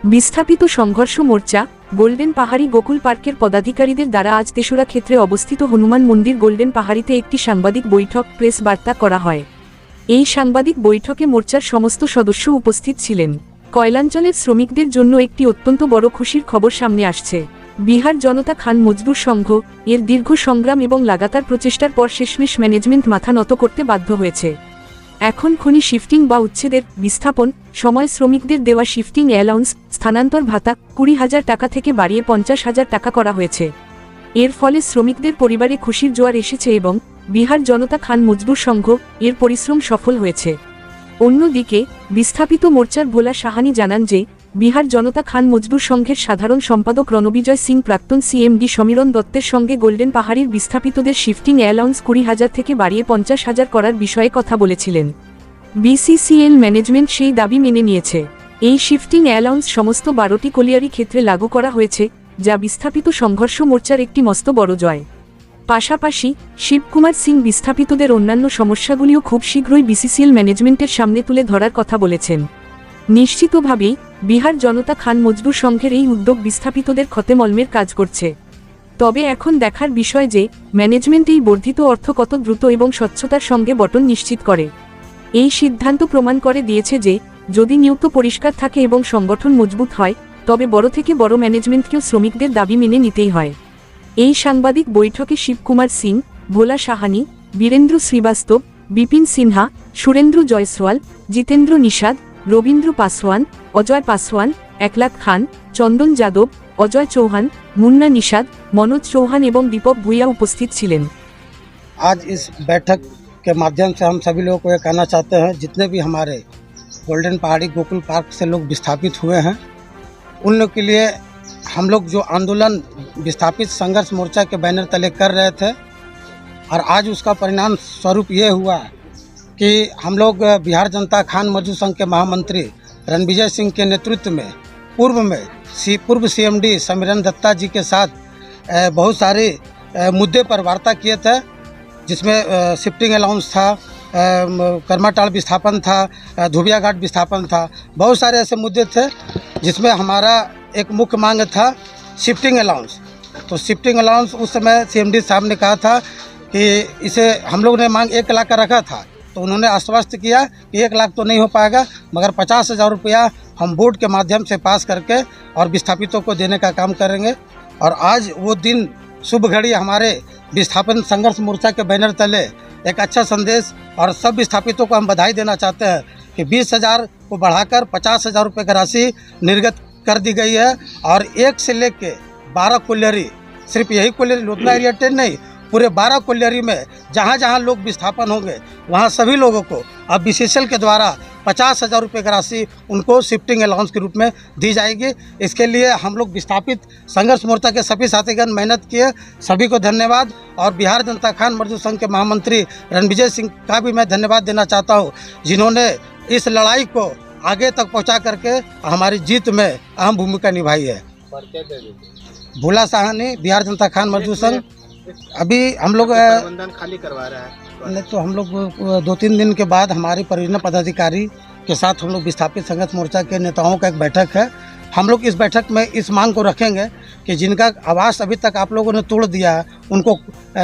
বিস্থাপিত সংঘর্ষ মোর্চা গোল্ডেন পাহাড়ি গোকুল পার্কের পদাধিকারীদের দ্বারা আজ তেসরা ক্ষেত্রে অবস্থিত হনুমান মন্দির গোল্ডেন পাহাড়িতে একটি সাংবাদিক বৈঠক প্রেস বার্তা করা হয়। এই সাংবাদিক বৈঠকে মোর্চার সমস্ত সদস্য উপস্থিত ছিলেন। কয়লাঞ্চলের শ্রমিকদের জন্য একটি অত্যন্ত বড় খুশির খবর সামনে আসছে। বিহার জনতা খান মজদুর সংঘ এর দীর্ঘ সংগ্রাম এবং লাগাতার প্রচেষ্টার পর শেষমেশ ম্যানেজমেন্ট মাথা নত করতে বাধ্য হয়েছে। এখন খনি শিফটিং বা উচ্ছেদের বিস্থাপন সময় শ্রমিকদের দেওয়া শিফটিং অ্যালাউন্স স্থানান্তর ভাতা 20,000 টাকা থেকে বাড়িয়ে 50,000 টাকা করা হয়েছে। এর ফলে শ্রমিকদের পরিবারে খুশির জোয়ার এসেছে এবং বিহার জনতা খান মজদুর সংঘ এর পরিশ্রম সফল হয়েছে। অন্যদিকে বিস্থাপিত মোর্চার ভোলা সাহানি জানান যে বিহার জনতা খান মজদুর সংঘের সাধারণ সম্পাদক রণবিজয় সিং প্রাক্তন সিএমডি সমীরণ দত্তের সঙ্গে গোল্ডেন পাহাড়ির বিস্থাপিতদের শিফটিং অ্যালাউন্স 20,000 থেকে বাড়িয়ে 50,000 করার বিষয়ে কথা বলেছিলেন। বিসিসিএল ম্যানেজমেন্ট সেই দাবি মেনে নিয়েছে। এই শিফটিং অ্যালাউন্স সমস্ত 12টি কলিয়ারি ক্ষেত্রে লাগু করা হয়েছে, যা বিস্থাপিত সংঘর্ষ মোর্চার একটি মস্ত বড় জয়। পাশাপাশি শিবকুমার সিং বিস্থাপিতদের অন্যান্য সমস্যাগুলিও খুব শীঘ্রই বিসিসিএল ম্যানেজমেন্টের সামনে তুলে ধরার কথা বলেছেন। নিশ্চিতভাবেই বিহার জনতা খান মজদুর সংঘের এই উদ্যোগ বিস্থাপিতদের ক্ষতেমলমের কাজ করছে। তবে এখন দেখার বিষয় যে ম্যানেজমেন্ট এই বর্ধিত অর্থ কত দ্রুত এবং স্বচ্ছতার সঙ্গে বটন নিশ্চিত করে। এই সিদ্ধান্ত প্রমাণ করে দিয়েছে যে যদি নিয়ত পরিষ্কার থাকে এবং সংগঠন মজবুত হয়, তবে বড় থেকে বড় ম্যানেজমেন্টকেও শ্রমিকদের দাবি মেনে নিতেই হয়। এই সাংবাদিক বৈঠকে শিবকুমার সিং, ভোলা সাহানি, বীরেন্দ্র শ্রীবাস্তব, বিপিন সিনহা, সুরেন্দ্র জয়সওয়াল, জিতেন্দ্র নিষাদ, রবীন্দ্র পাসওয়ান, অজয় পাসওয়ান, একলাখ খান, চন্দন যাদব, অজয় চৌহান, মুন্না নিষাদ, মনোজ চৌহান এবং দীপক ভুইয়া উপস্থিত ছিলেন। आज इस बैठक के माध्यम से हम सभी लोगों को ये कहना चाहते हैं, जितने भी हमारे गोल्डन पहाड़ी गोकुल पार्क से लोग विस्थापित हुए हैं, उन लोग के लिए हम लोग जो आंदोलन विस्थापित संघर्ष मोर्चा के बैनर तले कर रहे थे, और आज उसका परिणाम स्वरूप ये हुआ कि हम लोग बिहार जनता खान मजदूर संघ के महामंत्री रणविजय सिंह के नेतृत्व में पूर्व सीएमडी समीरन दत्ता जी के साथ बहुत सारे मुद्दे पर वार्ता किए थे, जिसमें शिफ्टिंग अलाउंस था, कर्माटाल विस्थापन था, धुबिया घाट विस्थापन था। बहुत सारे ऐसे मुद्दे थे जिसमें हमारा एक मुख्य मांग था शिफ्टिंग अलाउंस। तो शिफ्टिंग अलाउंस उस समय सीएमडी साहब ने कहा था कि इसे हम लोग ने मांग 1 लाख का रखा था, तो उन्होंने आश्वस्त किया कि 1 लाख तो नहीं हो पाएगा, मगर 50,000 रुपया हम बोर्ड के माध्यम से पास करके और विस्थापितों को देने का काम करेंगे। और आज वो दिन शुभ घड़ी हमारे विस्थापन संघर्ष मोर्चा के बैनर तले एक अच्छा संदेश, और सब विस्थापितों को हम बधाई देना चाहते हैं कि 20,000 को बढ़ाकर 50,000 रुपये की राशि निर्गत कर दी गई है। और 1 से लेकर 12 कोलियरी, सिर्फ यही कोलियरी लोधना एरिया 10 नहीं, पूरे 12 कोलियरी में जहाँ जहाँ लोग विस्थापन होंगे वहाँ सभी लोगों को अब बीसीसीएल के द्वारा 50,000 रुपये की राशि उनको शिफ्टिंग अलाउंस के रूप में दी जाएगी। इसके लिए हम लोग विस्थापित संघर्ष मोर्चा के सभी साथीगण मेहनत किए, सभी को धन्यवाद। और बिहार जनता खान मजदूर संघ के महामंत्री रणविजय सिंह का भी मैं धन्यवाद देना चाहता हूँ, जिन्होंने इस लड़ाई को आगे तक पहुँचा करके हमारी जीत में अहम भूमिका निभाई है। भोला साहनी, बिहार जनता खान मजदूर संघ। अभी हम लोग खाली करवा रहा है, नहीं तो हम लोग 2-3 दिन के बाद हमारे परियोजना पदाधिकारी के साथ हम लोग विस्थापित संघर्ष मोर्चा के नेताओं का एक बैठक है। हम लोग इस बैठक में इस मांग को रखेंगे कि जिनका आवास अभी तक आप लोगों ने तोड़ दिया है, उनको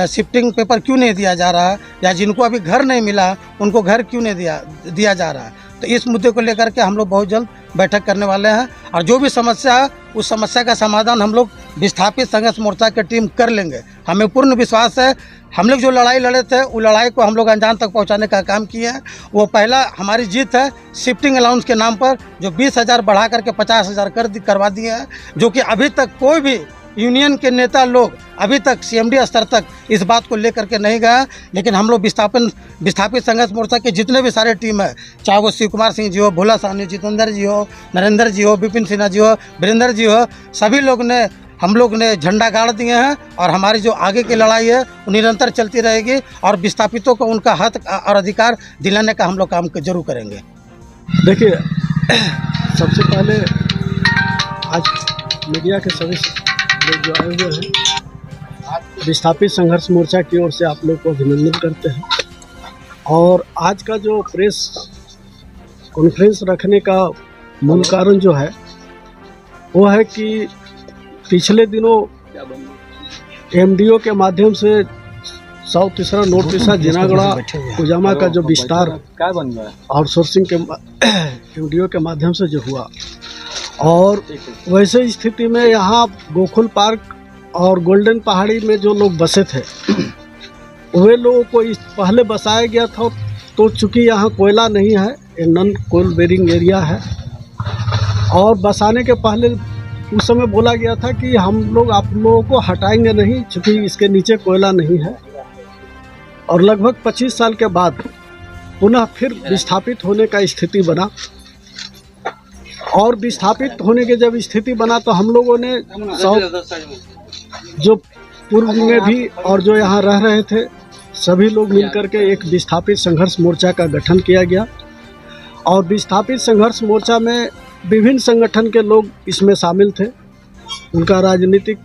शिफ्टिंग पेपर क्यों नहीं दिया जा रहा है, या जिनको अभी घर नहीं मिला उनको घर क्यों नहीं दिया जा रहा है। तो इस मुद्दे को लेकर के हम लोग बहुत जल्द बैठक करने वाले हैं, और जो भी समस्या है उस समस्या का समाधान हम लोग विस्थापित संघर्ष मोर्चा की टीम कर लेंगे। हमें पूर्ण विश्वास है, हम लोग जो लड़ाई लड़े थे वो लड़ाई को हम लोग अंजाम तक पहुंचाने का काम किए हैं। वो पहला हमारी जीत है शिफ्टिंग अलाउंस के नाम पर, जो 20,000 बढ़ा करके 50,000 करवा दिए हैं, जो कि अभी तक कोई भी यूनियन के नेता लोग अभी तक सीएमडी स्तर तक इस बात को लेकर के नहीं गए। लेकिन हम लोग विस्थापित संघर्ष मोर्चा के जितने भी सारे टीम है, चाहे वो शिवकुमार सिंह जी हो, भोला साहनी, जितेंद्र जी हो, नरेंद्र जी हो, विपिन सिन्हा जी हो, वीरेंद्र जी हो, सभी लोग ने हम लोग ने झंडा गाड़ दिए हैं। और हमारी जो आगे की लड़ाई है वो निरंतर चलती रहेगी, और विस्थापितों को उनका हक और अधिकार दिलाने का हम लोग काम जरूर करेंगे। देखिए, सबसे पहले आज मीडिया के सभी लोग जो आए हुए हैं, विस्थापित संघर्ष मोर्चा की ओर से आप लोग को अभिनंदन करते हैं। और आज का जो प्रेस कॉन्फ्रेंस रखने का मूल कारण जो है वो है कि पिछले दिनों एमडीओ के माध्यम से 100 नोट तीसरा जिनागढ़ा उजामा का जो विस्तार आउटसोर्सिंग के एमडीओ के माध्यम से जो हुआ, और वैसे स्थिति में यहाँ गोकुल पार्क और गोल्डन पहाड़ी में जो लोग बसे थे वे लोगों को इस पहले बसाया गया था, तो चूँकि यहाँ कोयला नहीं है, ये नॉन कोल बेरिंग एरिया है, और बसाने के पहले उस समय बोला गया था कि हम लोग आप लोगों को हटाएंगे नहीं चूँकि इसके नीचे कोयला नहीं है। और लगभग 25 साल के बाद पुनः फिर विस्थापित होने का स्थिति बना, और विस्थापित होने के जब स्थिति बना तो हम लोगों ने जो पूर्व में भी और जो यहाँ रह रहे थे सभी लोग मिलकर के एक विस्थापित संघर्ष मोर्चा का गठन किया गया, और विस्थापित संघर्ष मोर्चा में विभिन्न संगठन के लोग इसमें शामिल थे। उनका राजनीतिक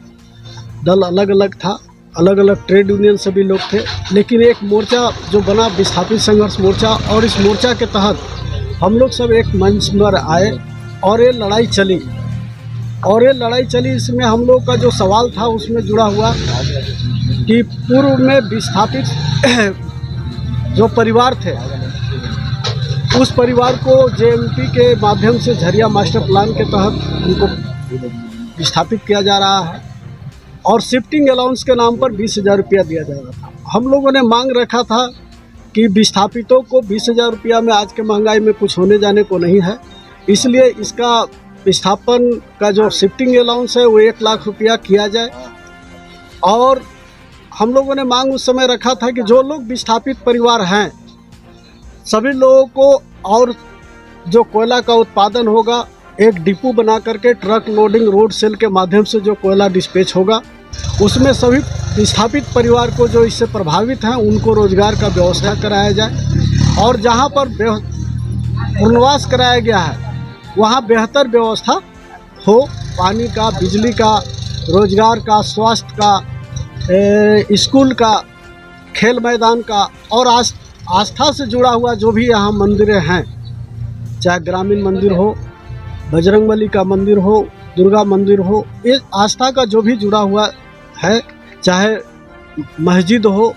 दल अलग अलग था, अलग अलग ट्रेड यूनियन सभी लोग थे, लेकिन एक मोर्चा जो बना विस्थापित संघर्ष मोर्चा, और इस मोर्चा के तहत हम लोग सब एक मंच पर आए और ये लड़ाई चली। इसमें हम लोग का जो सवाल था उसमें जुड़ा हुआ कि पूर्व में विस्थापित जो परिवार थे उस परिवार को जेएमपी के माध्यम से झरिया मास्टर प्लान के तहत उनको विस्थापित किया जा रहा है, और शिफ्टिंग अलाउंस के नाम पर 20,000 रुपया दिया जा रहा था। हम लोगों ने मांग रखा था कि विस्थापितों को 20,000 रुपया में आज के महंगाई में कुछ होने जाने को नहीं है, इसलिए इसका विस्थापन का जो शिफ्टिंग अलाउंस है वो 1 लाख रुपया किया जाए। और हम लोगों ने मांग उस समय रखा था कि जो लोग विस्थापित परिवार हैं सभी लोगों को, और जो कोयला का उत्पादन होगा एक डिपो बना करके ट्रक लोडिंग रोड सेल के माध्यम से जो कोयला डिस्पैच होगा उसमें सभी विस्थापित परिवार को जो इससे प्रभावित हैं उनको रोजगार का व्यवस्था कराया जाए, और जहां पर पुनर्वास कराया गया है वहां बेहतर व्यवस्था हो, पानी का, बिजली का, रोजगार का, स्वास्थ्य का, स्कूल का, खेल मैदान का, और आस्था से जुड़ा हुआ जो भी यहाँ मंदिरें हैं, चाहे ग्रामीण मंदिर हो, बजरंगबली का मंदिर हो, दुर्गा मंदिर हो, ये आस्था का जो भी जुड़ा हुआ है, चाहे मस्जिद हो,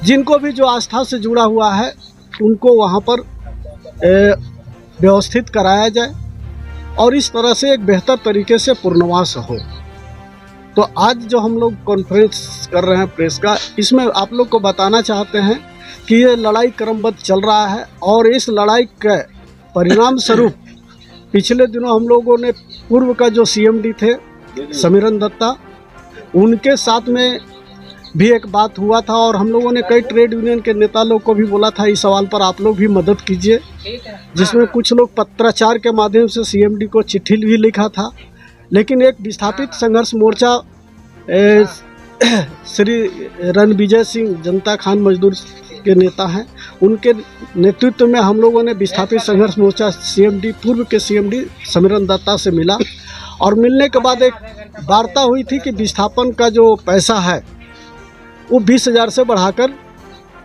जिनको भी जो आस्था से जुड़ा हुआ है उनको वहाँ पर व्यवस्थित कराया जाए, और इस तरह से एक बेहतर तरीके से पुनर्वास हो। तो आज जो हम लोग कॉन्फ्रेंस कर रहे हैं प्रेस का, इसमें आप लोग को बताना चाहते हैं कि ये लड़ाई क्रमबद्ध चल रहा है, और इस लड़ाई के परिणाम स्वरूप पिछले दिनों हम लोगों ने पूर्व का जो सीएमडी थे समीरन दत्ता, उनके साथ में भी एक बात हुआ था, और हम लोगों ने कई ट्रेड यूनियन के नेता लोग को भी बोला था इस सवाल पर आप लोग भी मदद कीजिए, जिसमें कुछ लोग पत्राचार के माध्यम से सीएमडी को चिट्ठी भी लिखा था। लेकिन एक विस्थापित संघर्ष मोर्चा श्री रणविजय सिंह जनता खान मजदूर के नेता हैं, उनके नेतृत्व में हम लोगों ने विस्थापित संघर्ष मोर्चा सीएमडी पूर्व के सीएमडी समीरन दत्ता से मिला, और मिलने के बाद एक वार्ता हुई थी कि विस्थापन का जो पैसा है वो 20,000 से बढ़ाकर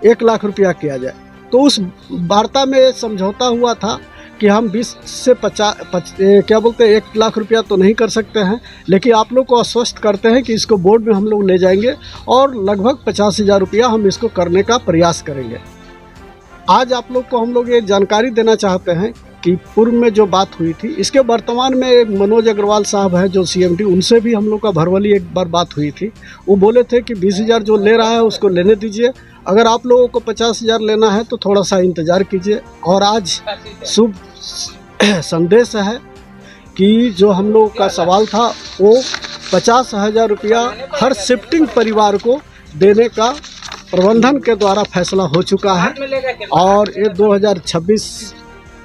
1 लाख रुपया किया जाए। तो उस वार्ता में समझौता हुआ था कि हम 20 से 1 लाख रुपया तो नहीं कर सकते हैं, लेकिन आप लोग को आश्वस्त करते हैं कि इसको बोर्ड में हम लोग ले जाएंगे और लगभग 50,000 रुपया हम इसको करने का प्रयास करेंगे। आज आप लोग को हम लोग ये जानकारी देना चाहते हैं कि पूर्व में जो बात हुई थी, इसके वर्तमान में एक मनोज अग्रवाल साहब है जो सीएमडी, उनसे भी हम लोग का भरवली एक बार बात हुई थी। वो बोले थे कि 20,000 जो ले रहा है उसको लेने दीजिए, अगर आप लोगों को 50,000 लेना है तो थोड़ा सा इंतज़ार कीजिए। और आज शुभ संदेश है कि जो हम लोग का सवाल था वो 50,000 रुपया हर शिफ्टिंग परिवार को देने का प्रबंधन के द्वारा फैसला हो चुका है, और ये 2026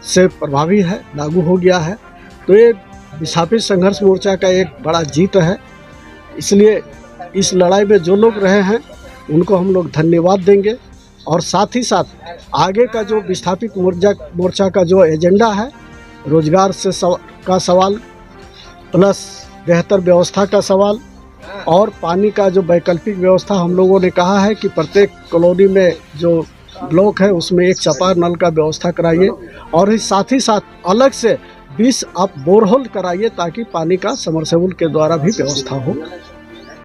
से प्रभावी है, लागू हो गया है। तो ये विस्थापित संघर्ष मोर्चा का एक बड़ा जीत है, इसलिए इस लड़ाई में जो लोग रहे हैं उनको हम लोग धन्यवाद देंगे, और साथ ही साथ आगे का जो विस्थापित मोर्चा का जो एजेंडा है, रोजगार से का सवाल प्लस बेहतर व्यवस्था का सवाल और पानी का जो वैकल्पिक व्यवस्था, हम लोगों ने कहा है कि प्रत्येक कॉलोनी में जो ब्लॉक है उसमें एक चपार नल का व्यवस्था कराइए, और साथ ही साथ अलग से 20 आप बोरहोल कराइए ताकि पानी का समरसेबुल के द्वारा भी व्यवस्था हो।